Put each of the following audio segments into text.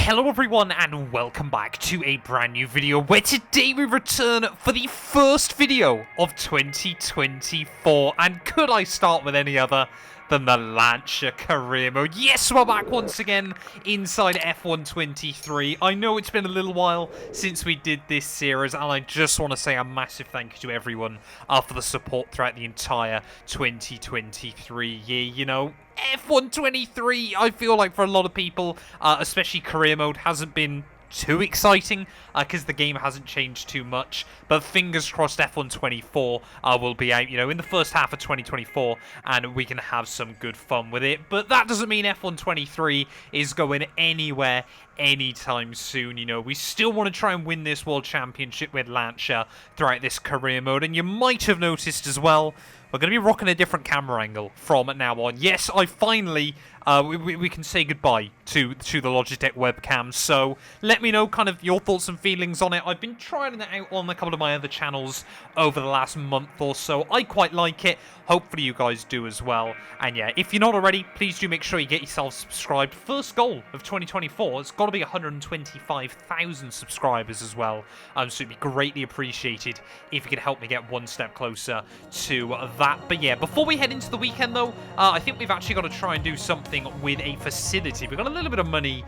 Hello everyone and welcome back to a brand new video where today we return for the first video of 2024, and could I start with any other than the Lancia career mode? Yes, we're back once again inside F123. I know it's been a little while since we did this series, and I just want to say a massive thank you to everyone for the support throughout the entire 2023 year. You know, F123, I feel like for a lot of people, especially career mode, hasn't been too exciting because the game hasn't changed too much, but fingers crossed F124 will be out, you know, in the first half of 2024, and we can have some good fun with it. But that doesn't mean F123 is going anywhere anytime soon. You know, we still want to try and win this World Championship with Lancia throughout this career mode, and you might have noticed as well, we're going to be rocking a different camera angle from now on. Yes, I finally, we can say goodbye to the Logitech webcam. So let me know kind of your thoughts and feelings on it. I've been trying it out on a couple of my other channels over the last month or so. I quite like it. Hopefully you guys do as well. And yeah, if you're not already, please do make sure you get yourself subscribed. First goal of 2024, it's got to be 125,000 subscribers as well. So it'd be greatly appreciated if you could help me get one step closer to that. But yeah, before we head into the weekend though, I think we've actually got to try and do something with a facility. We've got a little bit of money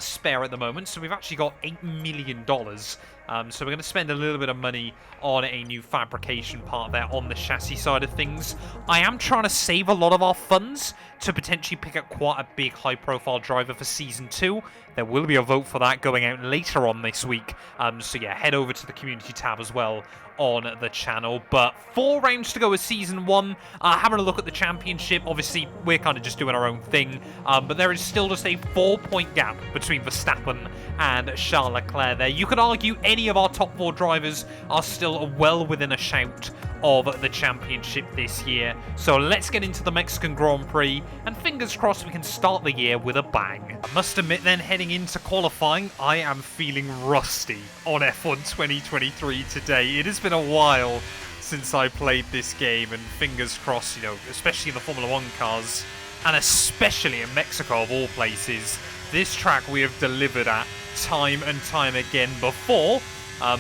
spare at the moment, so we've actually got $8 million. So we're going to spend a little bit of money on a new fabrication part there on the chassis side of things. I am trying to save a lot of our funds to potentially pick up quite a big high-profile driver for Season 2. There will be a vote for that going out later on this week. So yeah, head over to the community tab as well on the channel. But 4 rounds to go with Season 1. Having a look at the championship, obviously we're kind of just doing our own thing. But there is still just a 4-point gap between Verstappen and Charles Leclerc there. You could argue any of our top 4 drivers are still well within a shout of the championship this year. So let's get into the Mexican Grand Prix, and fingers crossed we can start the year with a bang. I must admit then, heading into qualifying, I am feeling rusty on F1 2023 today. It has been a while since I played this game, and fingers crossed, you know, especially in the Formula 1 cars, and especially in Mexico of all places, this track we have delivered at time and time again before.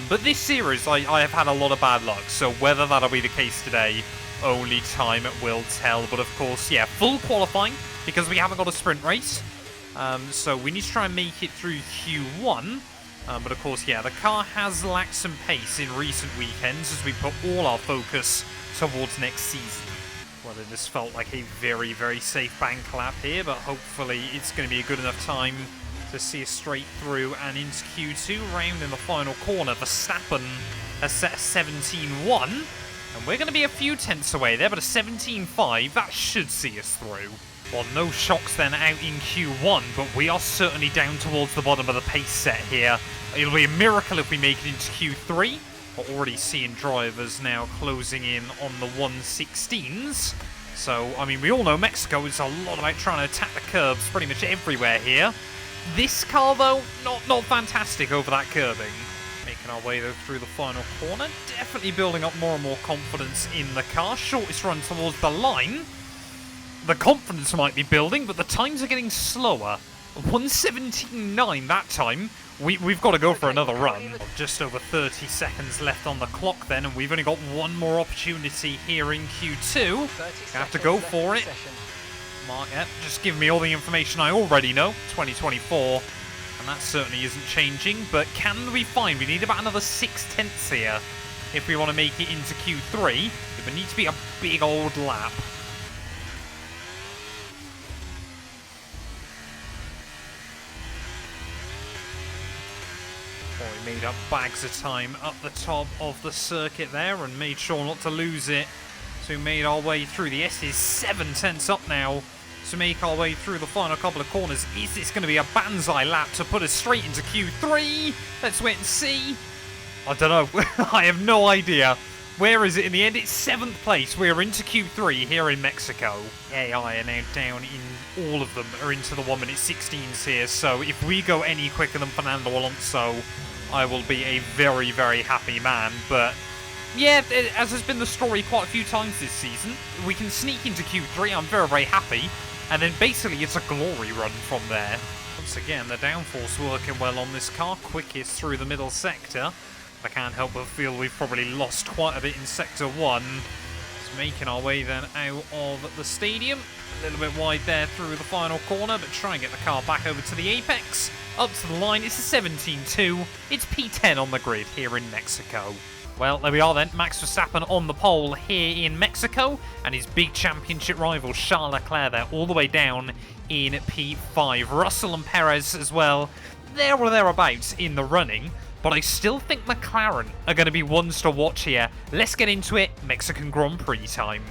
But this series, I have had a lot of bad luck, so whether that'll be the case today, only time will tell. But of course, yeah, full qualifying, because we haven't got a sprint race. So we need to try and make it through Q1. But of course, yeah, the car has lacked some pace in recent weekends as we put all our focus towards next season. Well, it just felt like a very, very safe bank lap here, but hopefully it's going to be a good enough time to see us straight through and into Q2. Round in the final corner, Verstappen has set a 17.1, and we're going to be a few tenths away there, but a 17.5, that should see us through. Well, no shocks then out in Q1, but we are certainly down towards the bottom of the pace set here. It'll be a miracle if we make it into Q3. We're already seeing drivers now closing in on the 116s. So, I mean, we all know Mexico is a lot about trying to attack the curbs pretty much everywhere here. This car, though, not fantastic over that curbing. Making our way, though, through the final corner. Definitely building up more and more confidence in the car. Shortest run towards the line. The confidence might be building, but the times are getting slower. 1:17.9 that time. We've got to go for another run. Just over 30 seconds left on the clock then, and we've only got one more opportunity here in Q2. Gonna have to go for it. Mark, yep, just give me all the information I already know. 2024, and that certainly isn't changing. But can we find? We need about another 6 tenths here if we want to make it into Q3. It would need to be a big old lap. Well, we made up bags of time up the top of the circuit there and made sure not to lose it. So we made our way through. The S is 7 tenths up now to make our way through the final couple of corners. Is this going to be a banzai lap to put us straight into Q3? Let's wait and see. I don't know. I have no idea. Where is it in the end? It's 7th place. We're into Q3 here in Mexico. AI are now down in all of them, are into the 1:16s here. So if we go any quicker than Fernando Alonso, I will be a very, very happy man. But yeah, as has been the story quite a few times this season, we can sneak into Q3. I'm very, very happy. And then basically it's a glory run from there. once again. The downforce working well on this car, quickest through the middle sector. I can't help but feel we've probably lost quite a bit in sector 1. Just making our way then out of the stadium. A little bit wide there through the final corner, but try and get the car back over to the apex. Up to the line, it's a 17-2. It's P10 on the grid here in Mexico. Well, there we are then. Max Verstappen on the pole here in Mexico, and his big championship rival Charles Leclerc there all the way down in P5. Russell and Perez as well, there or thereabouts in the running, but I still think McLaren are going to be ones to watch here. Let's get into it. Mexican Grand Prix time.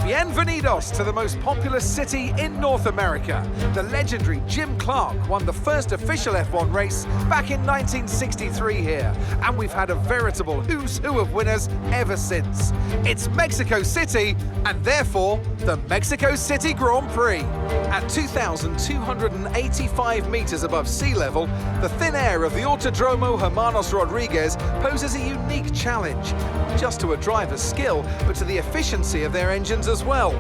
Bienvenidos to the most populous city in North America. The legendary Jim Clark won the first official F1 race back in 1963 here, and we've had a veritable who's who of winners ever since. It's Mexico City, and therefore the Mexico City Grand Prix. At 2,285 meters above sea level, the thin air of the Autodromo Hermanos Rodriguez poses a unique challenge, not just to a driver's skill, but to the efficiency of their engines as well.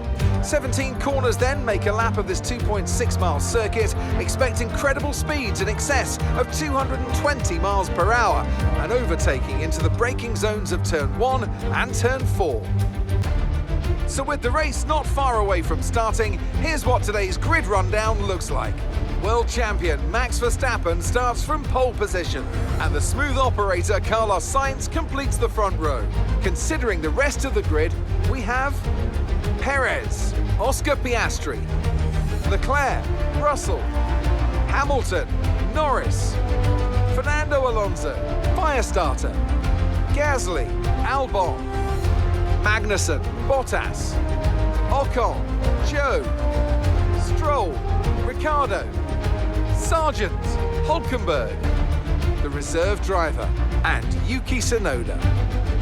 17 corners then make a lap of this 2.6-mile circuit, expect incredible speeds in excess of 220 miles per hour, and overtaking into the braking zones of turn 1 and turn 4. So with the race not far away from starting, here's what today's grid rundown looks like. World champion Max Verstappen starts from pole position, and the smooth operator Carlos Sainz completes the front row. Considering the rest of the grid, we have Perez, Oscar Piastri, Leclerc, Russell, Hamilton, Norris, Fernando Alonso, Firestarter, Gasly, Albon, Magnussen, Bottas, Ocon, Joe, Stroll, Ricciardo, Sargent, Hulkenberg, the reserve driver, and Yuki Tsunoda.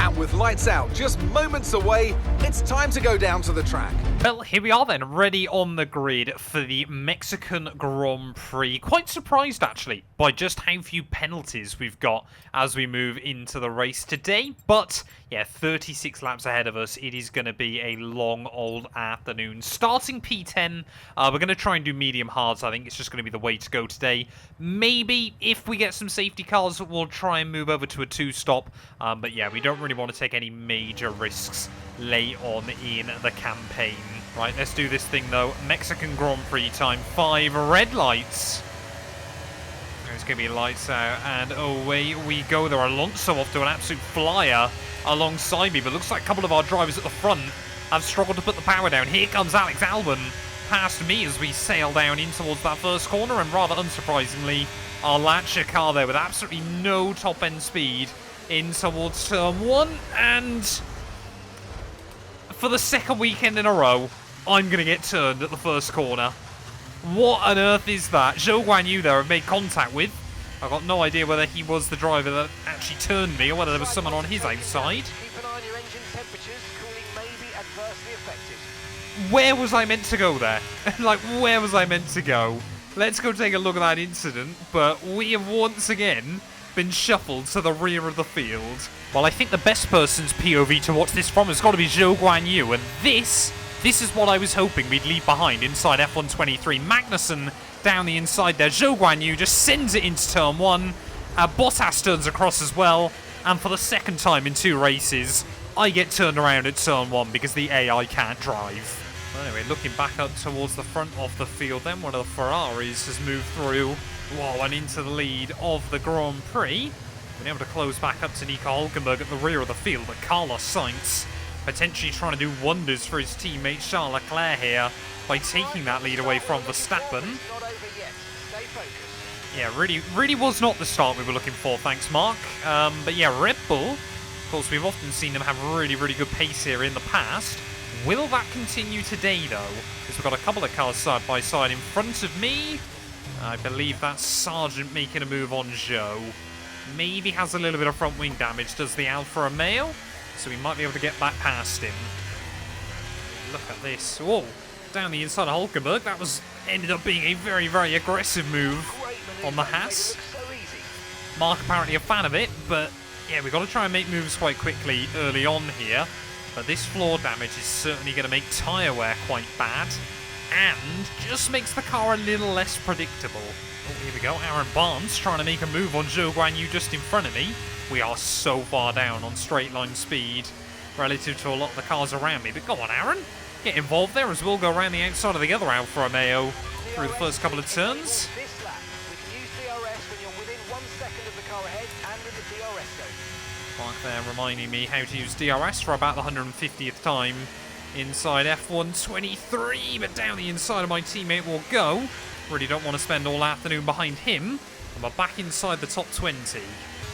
And with lights out just moments away, it's time to go down to the track. Well, here we are then, ready on the grid for the Mexican Grand Prix. Quite surprised, actually, by just how few penalties we've got as we move into the race today. But, yeah, 36 laps ahead of us. It is going to be a long old afternoon. Starting P10, we're going to try and do medium hards. I think it's just going to be the way to go today. Maybe, if we get some safety cars, we'll try and move over to a two-stop. But, yeah, we don't really want to take any major risks late on in the campaign. Right, let's do this thing though. Mexican Grand Prix time. 5 red lights. There's going to be lights out, and away we go. There, Alonso off to an absolute flyer alongside me, but looks like a couple of our drivers at the front have struggled to put the power down. Here comes Alex Albon past me as we sail down in towards that first corner, and rather unsurprisingly, our Lancia car there with absolutely no top-end speed in towards turn 1, and for the second weekend in a row, I'm going to get turned at the first corner. What on earth is that? Zhou Guanyu there I've made contact with. I've got no idea whether he was the driver that actually turned me or whether there was someone on his outside. Keep an eye on your engine temperatures. Cooling may be adversely affected. Where was I meant to go there? Like, where was I meant to go? Let's go take a look at that incident, but we have once again been shuffled to the rear of the field. Well, I think the best person's POV to watch this from has got to be Zhou Guanyu, and this is what I was hoping we'd leave behind inside F123. Magnussen down the inside there. Zhou Guanyu just sends it into turn 1. Bottas turns across as well, and for the second time in 2 races, I get turned around at turn 1 because the AI can't drive. Well, anyway, looking back up towards the front of the field then, one of the Ferraris has moved through, whoa, and into the lead of the Grand Prix. Been able to close back up to Nico Hulkenberg at the rear of the field, but Carlos Sainz potentially trying to do wonders for his teammate Charles Leclerc here by taking that lead away from Verstappen. Not over yet. Stay focused. Yeah, really was not the start we were looking for, thanks Mark. But yeah, Red Bull, of course we've often seen them have really good pace here in the past. Will that continue today though? Because we've got a couple of cars side by side in front of me. I believe that's Sargent making a move on Zhou. Maybe has a little bit of front wing damage, does the Alfa Romeo, so we might be able to get back past him. Look at this. Whoa, down the inside of Hulkenberg. That ended up being a very aggressive move on the Haas. Mark apparently a fan of it, but yeah, we've got to try and make moves quite quickly early on here. But this floor damage is certainly going to make tyre wear quite bad. and just makes the car a little less predictable. Oh, here we go. Aaron Barnes trying to make a move on Zhou Guanyu just in front of me. We are so far down on straight line speed relative to a lot of the cars around me. But go on, Aaron. Get involved there as we'll go around the outside of the other Alfa Romeo through the first couple of turns. This lap, we can use DRS when you're within 1 second of the car ahead and in the DRS zone. Mark there reminding me how to use DRS for about the 150th time inside F123, but down the inside of my teammate will go. Really don't want to spend all afternoon behind him, and we're back inside the top 20.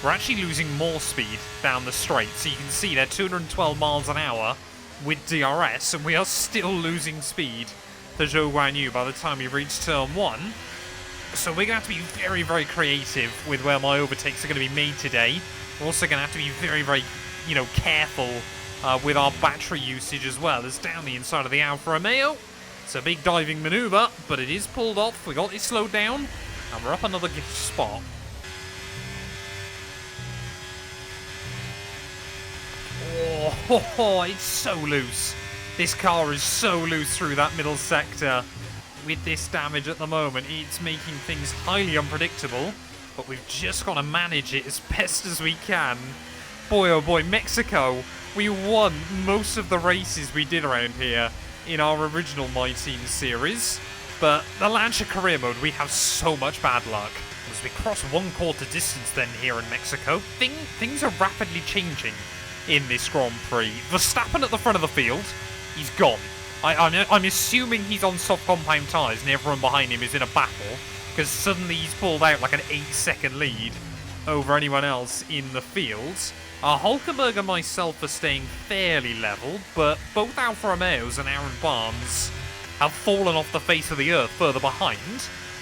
We're actually losing more speed down the straight, so you can see they're 212 miles an hour with DRS, and we are still losing speed to Zhou Guanyu by the time we reach turn 1. So we're going to have to be very, very creative with where my overtakes are going to be made today. We're also going to have to be very, very, careful with our battery usage as well, as down the inside of the Alfa Romeo. It's a big diving manoeuvre, but it is pulled off. We got it slowed down, and we're up another spot. Oh, it's so loose. This car is so loose through that middle sector. With this damage at the moment, it's making things highly unpredictable, but we've just got to manage it as best as we can. Boy, oh boy, Mexico. We won most of the races we did around here in our original My Team series, but the Lancia career mode, we have so much bad luck. As we cross 1/4 distance then here in Mexico, things are rapidly changing in this Grand Prix. Verstappen at the front of the field, he's gone. I'm assuming he's on soft compound tyres and everyone behind him is in a battle, because suddenly he's pulled out like an 8-second lead over anyone else in the field. Hulkenberg and myself are staying fairly level, but both Alfa Romeos and Aaron Barnes have fallen off the face of the earth further behind.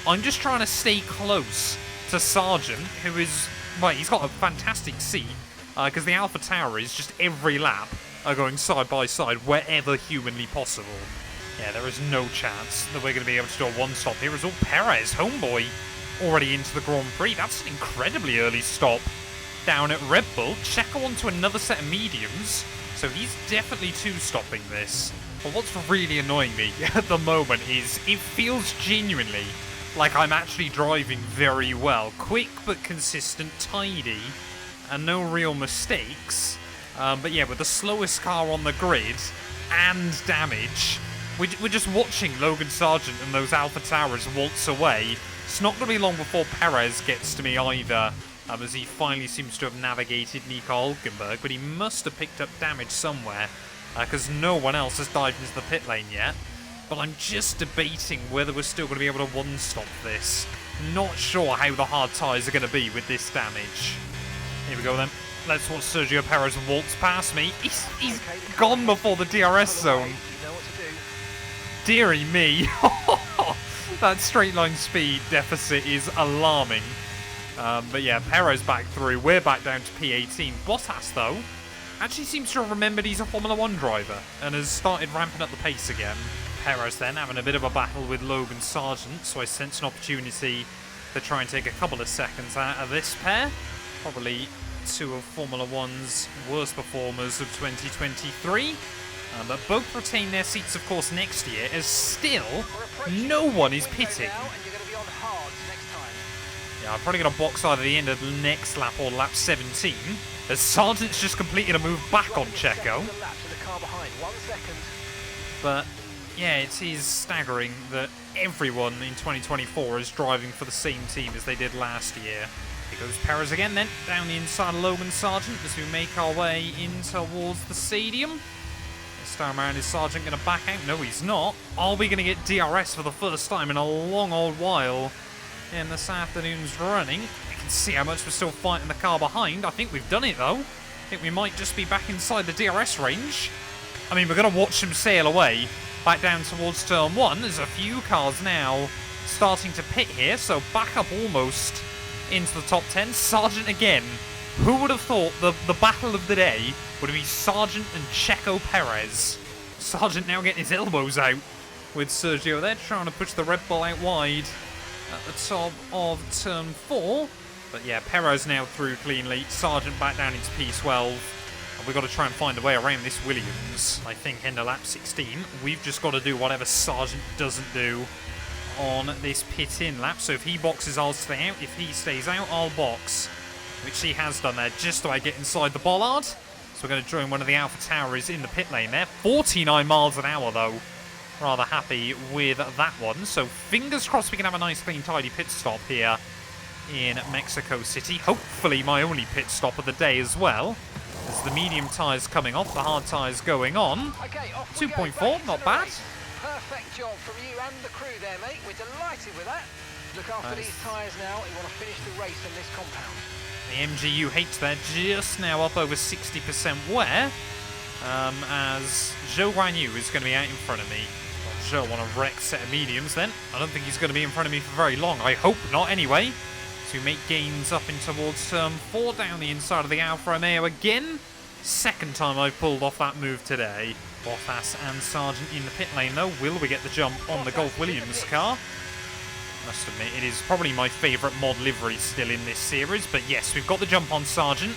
I'm just trying to stay close to Sargent, who is, right, he's got a fantastic seat, because the Alpha Tower is just every lap are going side by side wherever humanly possible. Yeah, there is no chance that we're going to be able to do a one-stop here. It's all Perez, homeboy, already into the Grand Prix. That's an incredibly early stop down at Red Bull. Checo onto another set of mediums, so he's definitely two-stopping this. But what's really annoying me at the moment is it feels genuinely like I'm actually driving very well. Quick but consistent, tidy, and no real mistakes. But yeah, with the slowest car on the grid and damage, we're just watching Logan Sargent and those Alpha Towers waltz away. It's not going to be long before Perez gets to me either, as he finally seems to have navigated Nico Hulkenberg, but he must have picked up damage somewhere, because no one else has dived into the pit lane yet. But I'm just debating whether we're still going to be able to one-stop this. Not sure how the hard tyres are going to be with this damage. Here we go then. Let's watch Sergio Perez waltz past me. He's gone before the DRS zone. Dearie me. That straight line speed deficit is alarming. But yeah, Perez back through. We're back down to P18. Bottas, though, actually seems to have remembered he's a Formula 1 driver and has started ramping up the pace again. Perez then having a bit of a battle with Logan Sargent, so I sense an opportunity to try and take a couple of seconds out of this pair. Probably two of Formula 1's worst performers of 2023. But both retain their seats, of course, next year, as still no one is pitting. Yeah, I'm probably going to box either the end of the next lap or lap 17, as Sargent's just completed a move back on Checo. But yeah, it is staggering that everyone in 2024 is driving for the same team as they did last year. Here goes Perez again then, down the inside of Logan Sargent as we make our way in towards the stadium. This time around, is Sargent going to back out? No, he's not. Are we going to get DRS for the first time in a long old while in this afternoon's running? You can see how much we're still fighting the car behind. I think we've done it though. I think we might just be back inside the DRS range. I mean, we're going to watch them sail away back down towards turn 1. There's a few cars now starting to pit here, so back up almost into the top 10. Sargent again. Who would have thought the battle of the day would be Sargent and Checo Perez? Sargent now getting his elbows out with Sergio there, trying to push the Red Bull out wide at the top of turn 4. But yeah, Perez now through cleanly. Sargent back down into P12. We've got to try and find a way around this Williams. I think end of lap 16, we've just got to do whatever Sargent doesn't do on this pit-in lap. So if he boxes, I'll stay out. If he stays out, I'll box, which he has done there just so I get inside the bollard. So we're going to join one of the Alpha Tauris in the pit lane there. 49 miles an hour, though. Rather happy with that one. So fingers crossed we can have a nice, clean, tidy pit stop here in Mexico City. Hopefully my only pit stop of the day as well. As the medium tyres coming off, the hard tyres going on. Okay, 2.4, not bad. Perfect job from you and the crew there, mate. We're delighted with that. Look after these tyres now. You want to finish the race on this compound. The MGU-H there just now up over 60% wear. As Zhou Guanyu is going to be out in front of me. Well, Zhou on a wrecked set of mediums then. I don't think he's going to be in front of me for very long. I hope not anyway. To make gains up in towards turn 4 down the inside of the Alfa Romeo again. Second time I've pulled off that move today. Bottas and Sargent in the pit lane though. Will we get the jump on the Gulf Williams car? Must admit, it is probably my favourite mod livery still in this series. But yes, we've got the jump on Sargent.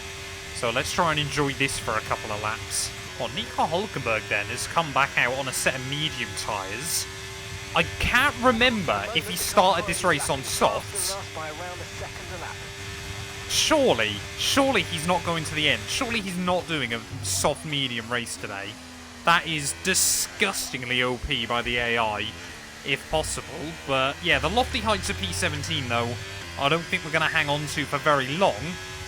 So let's try and enjoy this for a couple of laps. Well, Nico Hülkenberg then has come back out on a set of medium tyres. I can't remember if he started this race on softs. Surely he's not going to the end. Surely he's not doing a soft medium race today. That is disgustingly OP by the AI, if possible. But yeah, the lofty heights of P17 though, I don't think we're going to hang on to for very long.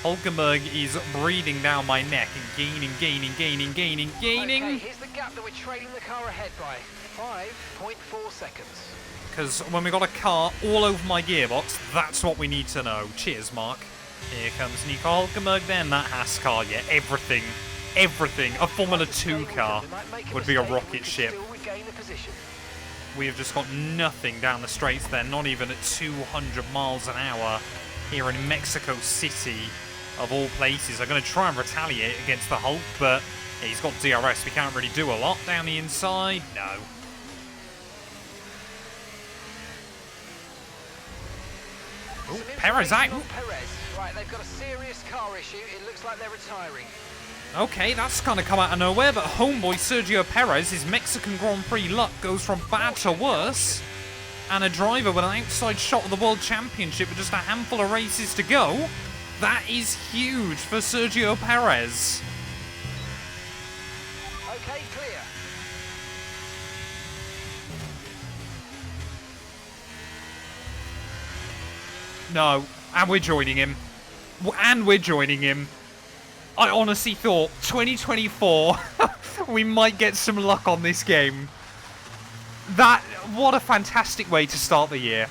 Hülkenberg is breathing down my neck and gaining. Okay, here's the gap that we're trailing the car ahead by. 5.4 seconds. Because when we got a car all over my gearbox, that's what we need to know. Cheers, Mark. Here comes Nico Hülkenberg then. That Haas car, yeah, everything. A Formula 2 car would be a rocket ship. We have just got nothing down the straights there, not even at 200 miles an hour here in Mexico City, of all places. I'm going to try and retaliate against the Hulk, but yeah, he's got DRS. We can't really do a lot down the inside. No. Oh, Perez out. Right, they've got a serious car issue. It looks like they're retiring. Okay, that's kind of come out of nowhere, but homeboy Sergio Perez, his Mexican Grand Prix luck goes from bad to worse. And a driver with an outside shot of the World Championship with just a handful of races to go. That is huge for Sergio Perez. Okay, clear. No, and we're joining him. I honestly thought 2024, we might get some luck on this game. What a fantastic way to start the year.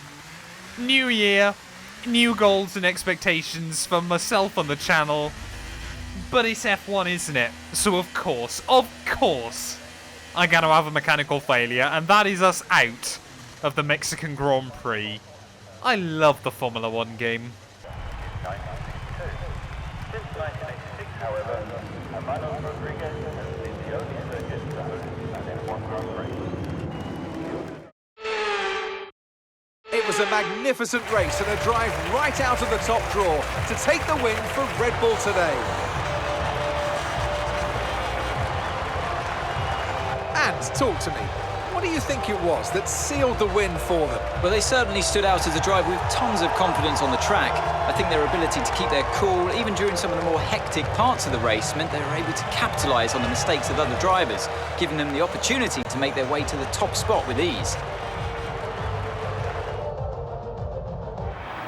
New year, new goals and expectations for myself on the channel. But it's F1, isn't it? So of course, I'm going to have a mechanical failure, and that is us out of the Mexican Grand Prix. I love the Formula 1 game. Since 1986, however, Hermanos Rodriguez has been the only circuit to host an F1 Grand Prix. It was a magnificent race and a drive right out of the top draw to take the win for Red Bull today. And talk to me. What do you think it was that sealed the win for them? Well, they certainly stood out as a driver with tons of confidence on the track. I think their ability to keep their cool, even during some of the more hectic parts of the race, meant they were able to capitalise on the mistakes of other drivers, giving them the opportunity to make their way to the top spot with ease.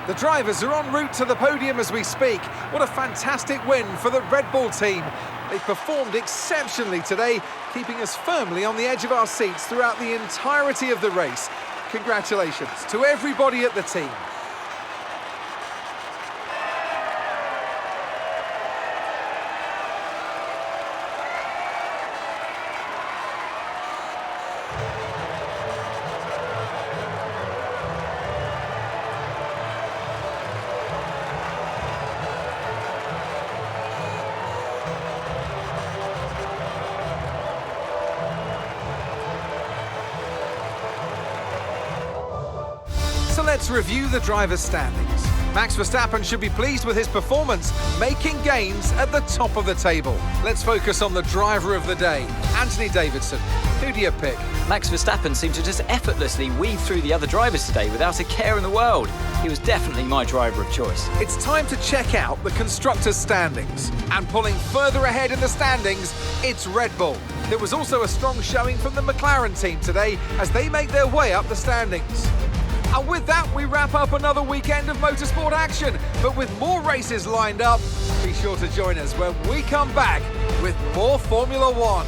The drivers are en route to the podium as we speak. What a fantastic win for the Red Bull team. They performed exceptionally today, keeping us firmly on the edge of our seats throughout the entirety of the race. Congratulations to everybody at the team. So let's review the drivers' standings. Max Verstappen should be pleased with his performance, making gains at the top of the table. Let's focus on the driver of the day, Anthony Davidson. Who do you pick? Max Verstappen seemed to just effortlessly weave through the other drivers today without a care in the world. He was definitely my driver of choice. It's time to check out the constructors' standings. And pulling further ahead in the standings, it's Red Bull. There was also a strong showing from the McLaren team today as they make their way up the standings. And with that, we wrap up another weekend of motorsport action. But with more races lined up, be sure to join us when we come back with more Formula One.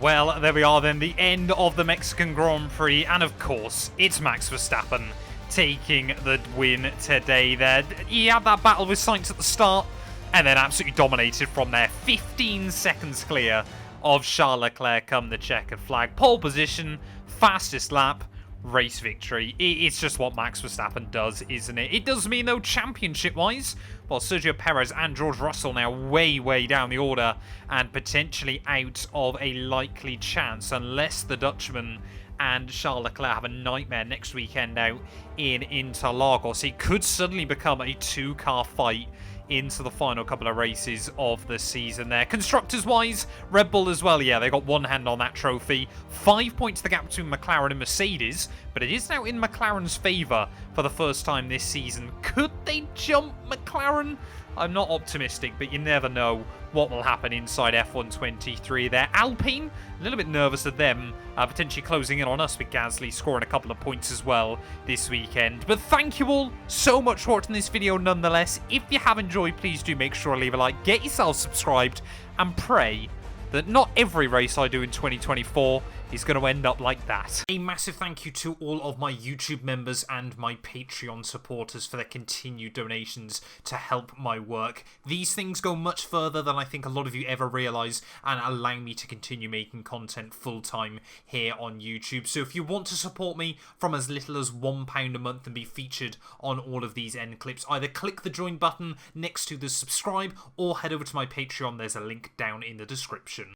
Well, there we are then, the end of the Mexican Grand Prix. And of course, it's Max Verstappen taking the win today there. He had that battle with Sainz at the start and then absolutely dominated from there. 15 seconds clear of Charles Leclerc come the checkered flag. Pole position, fastest lap, race victory. It's just what Max Verstappen does, isn't it? It does mean, though, championship-wise, well, Sergio Perez and George Russell now way down the order and potentially out of a likely chance unless the Dutchman and Charles Leclerc have a nightmare next weekend out in Interlagos. It could suddenly become a two-car fight into the final couple of races of the season there. Constructors-wise, Red Bull as well, yeah, they got one hand on that trophy. 5 points the gap between McLaren and Mercedes, but it is now in McLaren's favour for the first time this season. Could they jump McLaren? I'm not optimistic, but you never know what will happen inside F123 there. Alpine, a little bit nervous of them potentially closing in on us with Gasly scoring a couple of points as well this weekend. But thank you all so much for watching this video nonetheless. If you have enjoyed, please do make sure to leave a like, get yourself subscribed, and pray that not every race I do in 2024 is going to end up like that. A massive thank you to all of my YouTube members and my Patreon supporters for their continued donations to help my work. These things go much further than I think a lot of you ever realise and allow me to continue making content full-time here on YouTube. So if you want to support me from as little as £1 a month and be featured on all of these end clips, either click the join button next to the subscribe or head over to my Patreon. There's a link down in the description.